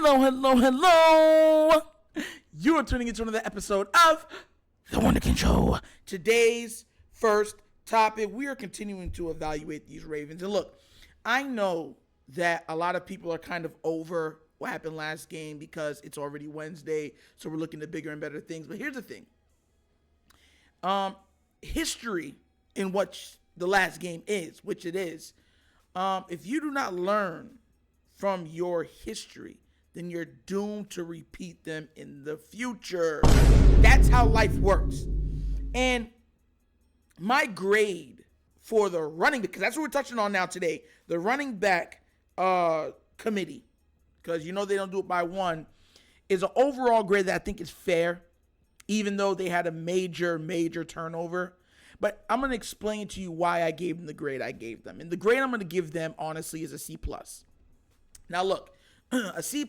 Hello. You are tuning into another episode of The Wunderkind Show. Today's first topic, we are continuing to evaluate these Ravens. And look, I know that a lot of people are kind of over what happened last game because it's already Wednesday, so we're looking at bigger and better things. But here's the thing. History in what the last game is, which it is, if you do not learn from your history, then you're doomed to repeat them in the future. That's how life works. And my grade for the running, because that's what we're touching on now today, the running back committee, because you know they don't do it by one, is an overall grade that I think is fair, even though they had a major turnover. But I'm going to explain to you why I gave them the grade I gave them. And the grade I'm going to give them, honestly, is a C+. Now, look, a C+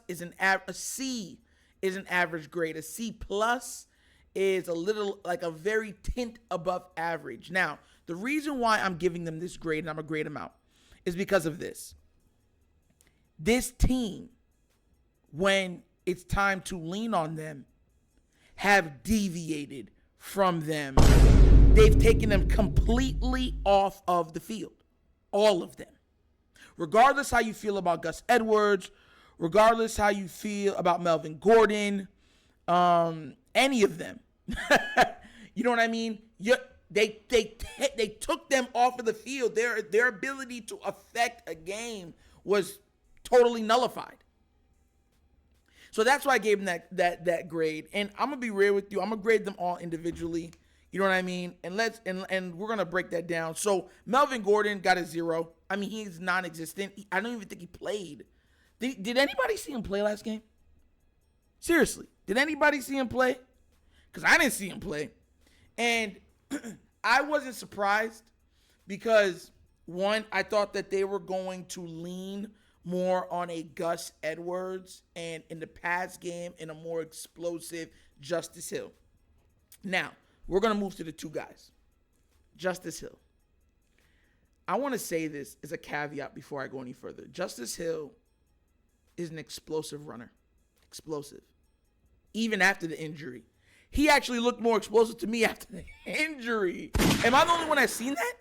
is a C is an average grade. A C+ is a little, like a very tint above average. Now, the reason why I'm giving them this grade, and I'm going to grade them out, is because of this. This team, when it's time to lean on them, have deviated from them. They've taken them completely off of the field. All of them. Regardless how you feel about Gus Edwards, regardless how you feel about Melvin Gordon, any of them. You know what I mean? They took them off of the field. Their ability to affect a game was totally nullified. So that's why I gave them that grade. And I'm gonna be real with you. I'm gonna grade them all individually. You know what I mean? And we're gonna break that down. So Melvin Gordon got a 0. I mean, he's non-existent. I don't even think he played. Did anybody see him play last game? Seriously, did anybody see him play? Because I didn't see him play. And I wasn't surprised because, one, I thought that they were going to lean more on a Gus Edwards and in the pass game in a more explosive Justice Hill. Now, we're going to move to the two guys. Justice Hill. I want to say this as a caveat before I go any further. Justice Hill is an explosive runner. Explosive. Even after the injury. He actually looked more explosive to me after the injury. Am I the only one that's seen that?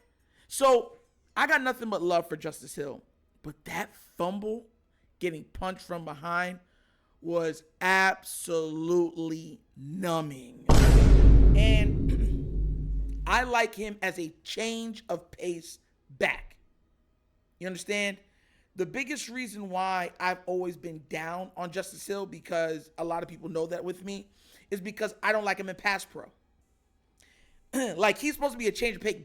So, I got nothing but love for Justice Hill. But that fumble, getting punched from behind, was absolutely numbing. And I like him as a change of pace back. You understand? The biggest reason why I've always been down on Justice Hill, because a lot of people know that with me, is because I don't like him in pass pro. Like, he's supposed to be a change of pace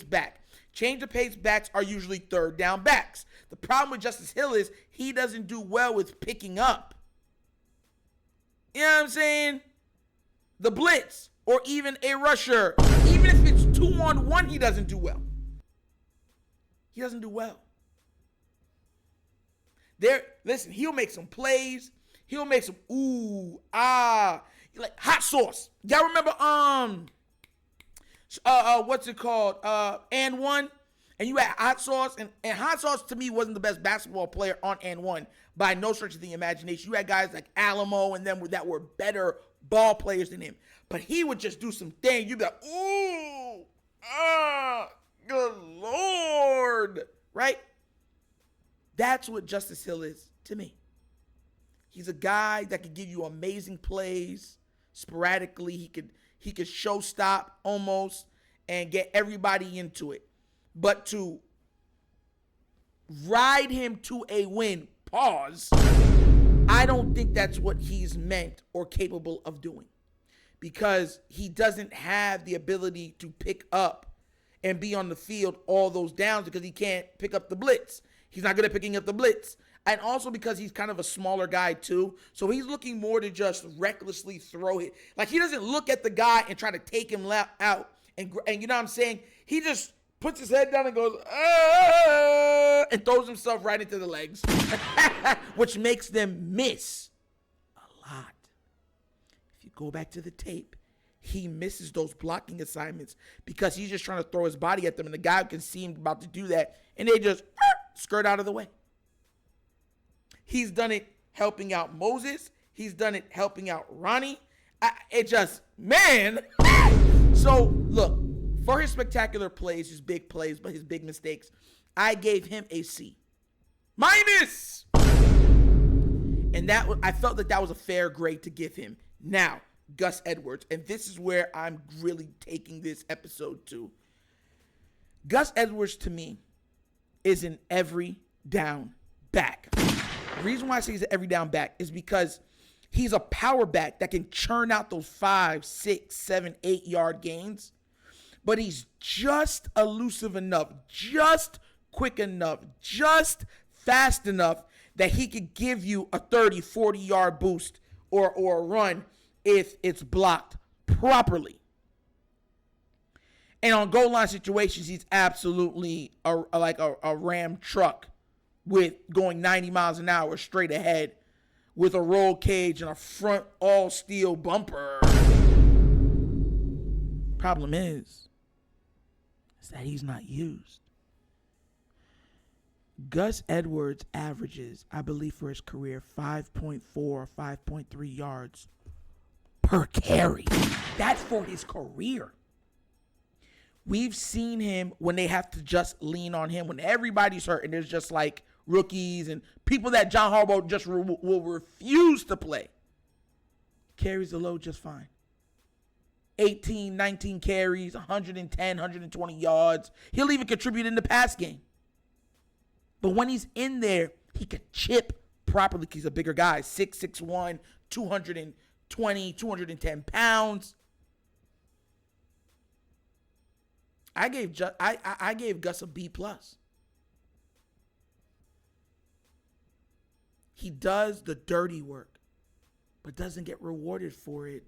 back. Change of pace backs are usually third down backs. The problem with Justice Hill is he doesn't do well with picking up. You know what I'm saying? The blitz or even a rusher. Even if it's 2-on-1, he doesn't do well. He doesn't do well. Listen, he'll make some plays. He'll make some like hot sauce. Y'all remember what's it called? And one. And you had Hot Sauce, and Hot Sauce to me wasn't the best basketball player on and one by no stretch of the imagination. You had guys like Alamo and them that were better ball players than him. But he would just do some things. You'd be like, good Lord. Right? That's what Justice Hill is to me. He's a guy that could give you amazing plays sporadically. He could show stop almost and get everybody into it. But to ride him to a win, I don't think that's what he's meant or capable of doing. Because he doesn't have the ability to pick up and be on the field all those downs because he can't pick up the blitz. He's not good at picking up the blitz. And also because he's kind of a smaller guy too. So he's looking more to just recklessly throw it. Like, he doesn't look at the guy and try to take him out. And you know what I'm saying? He just puts his head down and goes, and throws himself right into the legs, which makes them miss a lot. If you go back to the tape, he misses those blocking assignments because he's just trying to throw his body at them, and the guy can see him about to do that, and they just skirt out of the way. He's done it helping out Moses. He's done it helping out Ronnie. Man. So, look, for his spectacular plays, his big plays, but his big mistakes, I gave him a C-. And I felt that was a fair grade to give him. Now, Gus Edwards, and this is where I'm really taking this episode to. Gus Edwards, to me, is an every down back. The reason why I say he's an every down back is because he's a power back that can churn out those 5, 6, 7, 8 yard gains, but he's just elusive enough, just quick enough, just fast enough that he could give you a 30, 40 yard boost or a run if it's blocked properly. And on goal line situations, he's absolutely like a Ram truck with going 90 miles an hour straight ahead with a roll cage and a front all steel bumper. Problem is that he's not used. Gus Edwards averages, I believe for his career, 5.4 or 5.3 yards per carry. That's for his career. We've seen him when they have to just lean on him, when everybody's hurt and there's just like rookies and people that John Harbaugh just will refuse to play. Carries the load just fine. 18, 19 carries, 110, 120 yards. He'll even contribute in the pass game. But when he's in there, he could chip properly because he's a bigger guy. 6'1", 220, 210 pounds. I gave Gus a B+. He does the dirty work, but doesn't get rewarded for it.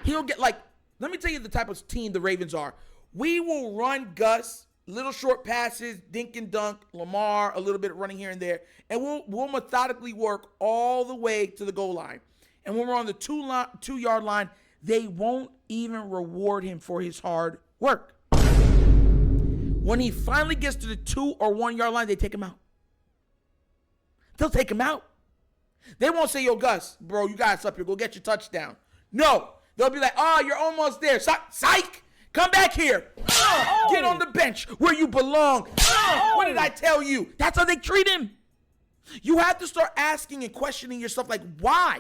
He'll get let me tell you the type of team the Ravens are. We will run Gus, little short passes, dink and dunk, Lamar, a little bit of running here and there, and we'll methodically work all the way to the goal line. And when we're on the 2-yard line, they won't even reward him for his hard work. When he finally gets to the 2 or 1 yard line, they take him out. They'll take him out. They won't say, yo, Gus, bro, you got us up here. Go get your touchdown. No. They'll be like, oh, you're almost there. Psych. Come back here. Get on the bench where you belong. What did I tell you? That's how they treat him. You have to start asking and questioning yourself, like, why?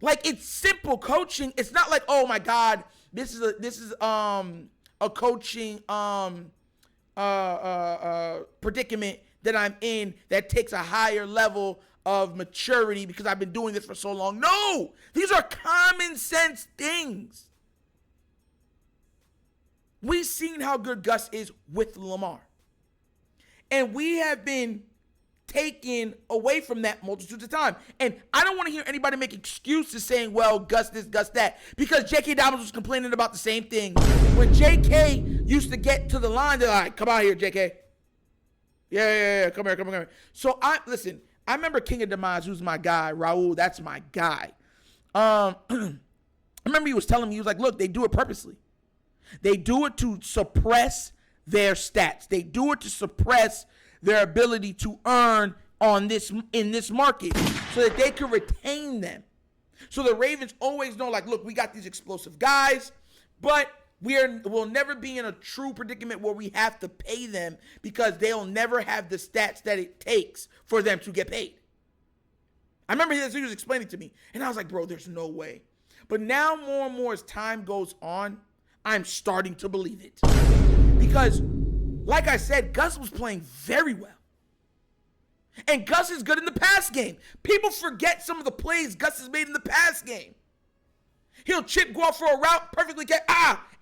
Like, it's simple coaching. It's not like, oh, my God, this is a coaching predicament that I'm in that takes a higher level of maturity because I've been doing this for so long. No, these are common sense things. We've seen how good Gus is with Lamar. And we have been taken away from that multitudes of time. And I don't want to hear anybody make excuses saying, well, Gus this, Gus that, because J.K. Dobbins was complaining about the same thing. When J.K. used to get to the line, they're like, come out here, J.K. Yeah, come here. So, I remember King of Demise, who's my guy, Raul, that's my guy. I remember he was telling me, he was like, look, they do it purposely. They do it to suppress their stats. They do it to suppress their ability to earn in this market so that they can retain them. So the Ravens always know, like, look, we got these explosive guys, but we'll never be in a true predicament where we have to pay them because they'll never have the stats that it takes for them to get paid. I remember he was explaining to me, and I was like, bro, there's no way. But now more and more as time goes on, I'm starting to believe it. Because, like I said, Gus was playing very well. And Gus is good in the pass game. People forget some of the plays Gus has made in the pass game. He'll go out for a route, perfectly catch,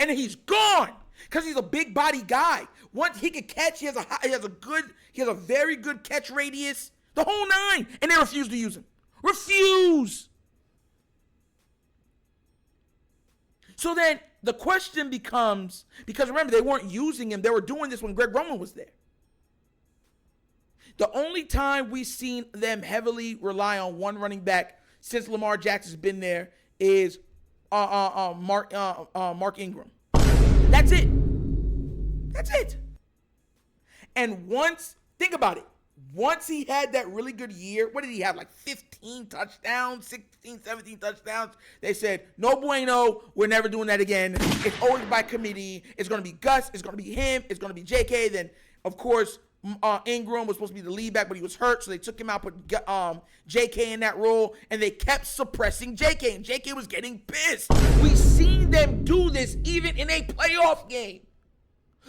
and then he's gone. Because he's a big body guy. Once he can catch, he has a very good catch radius, the whole 9, and they refuse to use him. Refuse. So then the question becomes, because remember, they weren't using him. They were doing this when Greg Roman was there. The only time we've seen them heavily rely on one running back since Lamar Jackson's been there is Mark Ingram. That's it. And think about it. once he had that really good year, what did he have? Like 15 touchdowns, 16, 17 touchdowns. They said, no bueno, we're never doing that again. It's always by committee. It's going to be Gus. It's going to be him. It's going to be JK. Then, of course, Ingram was supposed to be the lead back, but he was hurt, so they took him out, put JK in that role, and they kept suppressing JK, and JK was getting pissed. We seen them do this even in a playoff game.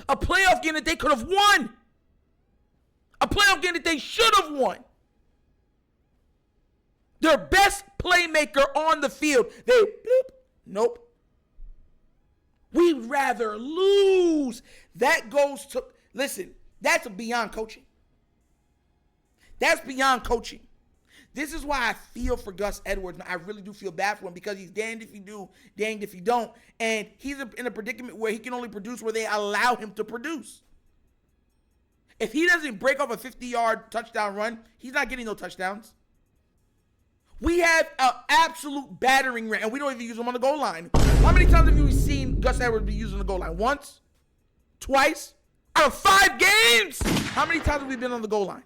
A playoff game that they could have won. A playoff game that they should have won. Their best playmaker on the field. Nope. We'd rather lose. That goes to, listen, that's beyond coaching. That's beyond coaching. This is why I feel for Gus Edwards. I really do feel bad for him because he's damned if you do, danged if you don't. And he's in a predicament where he can only produce where they allow him to produce. If he doesn't break off a 50-yard touchdown run, he's not getting no touchdowns. We have an absolute battering ram, and we don't even use him on the goal line. How many times have you seen Gus Edwards be used on the goal line? Once? Twice? Out of 5 games? How many times have we been on the goal line?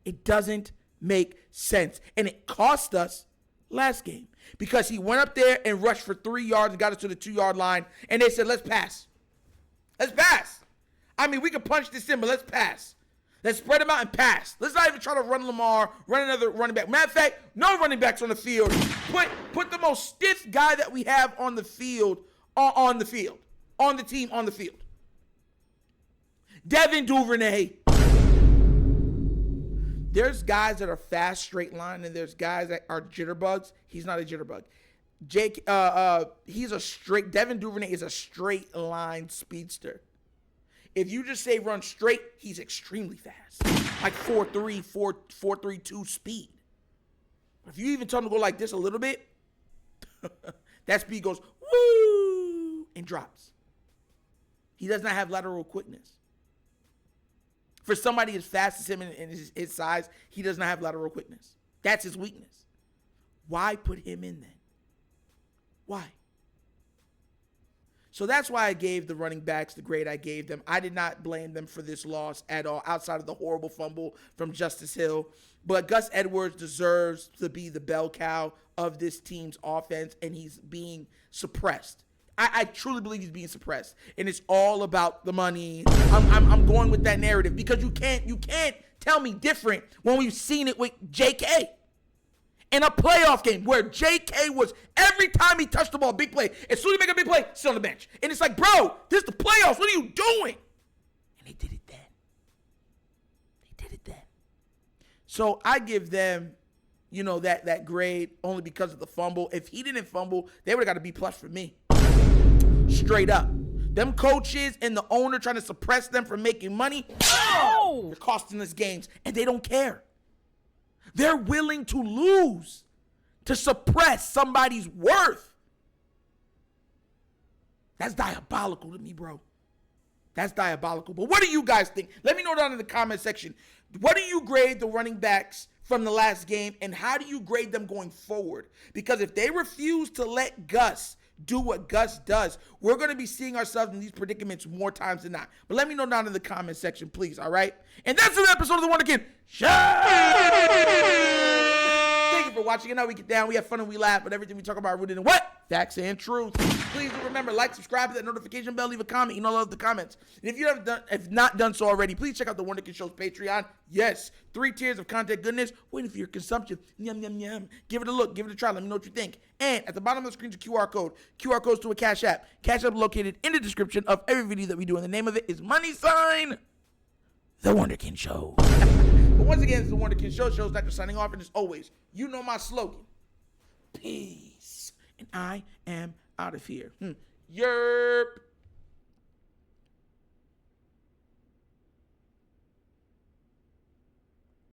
It doesn't make sense. And it cost us last game because he went up there and rushed for 3 yards and got us to the 2-yard line, and they said, let's pass. Let's pass. I mean, we can punch this in, but let's pass. Let's spread them out and pass. Let's not even try to run Lamar, run another running back. Matter of fact, no running backs on the field. Put the most stiff guy that we have on the field, on the field, on the team, on the field. Devin Duvernay. There's guys that are fast straight line, and there's guys that are jitterbugs. He's not a jitterbug. Devin Duvernay is a straight line speedster. If you just say run straight, he's extremely fast. Like 4.3, 4.32 speed. If you even tell him to go like this a little bit, that speed goes woo and drops. He does not have lateral quickness. For somebody as fast as him and his size, he does not have lateral quickness. That's his weakness. Why put him in then? Why? So that's why I gave the running backs the grade I gave them. I did not blame them for this loss at all, outside of the horrible fumble from Justice Hill. But Gus Edwards deserves to be the bell cow of this team's offense, and he's being suppressed. I truly believe he's being suppressed, and it's all about the money. I'm going with that narrative because you can't tell me different when we've seen it with JK. In a playoff game where JK was, every time he touched the ball, big play. As soon as he make a big play, sit on the bench. And it's like, bro, this is the playoffs. What are you doing? And they did it then. So I give them, that grade only because of the fumble. If he didn't fumble, they would have got a B+ for me. Straight up. Them coaches and the owner trying to suppress them from making money, they're costing us games, and they don't care. They're willing to lose to suppress somebody's worth. That's diabolical to me, bro. That's diabolical. But what do you guys think? Let me know down in the comment section. What do you grade the running backs from the last game, and how do you grade them going forward? Because if they refuse to let Gus do what Gus does, we're going to be seeing ourselves in these predicaments more times than not. But let me know down in the comment section, please, all right? And that's an episode of The Wunderkind Show! Thank you for watching. I know we get down, we have fun, and we laugh, but everything we talk about are rooted in what? Facts and truth. Please do remember, like, subscribe, hit that notification bell, leave a comment. You know, love the comments. And if you have not done so already, please check out The Wunderkind Show's Patreon. Yes, 3 tiers of content goodness waiting for your consumption. Yum, yum, yum. Give it a look. Give it a try. Let me know what you think. And at the bottom of the screen is a QR code. QR codes to a Cash App. Cash App located in the description of every video that we do. And the name of it is $, The Wunderkind Show. But once again, it's The Wunderkind Show. Show's Dr. signing off. And as always, you know my slogan. Peace. And I am out of here. Yerp.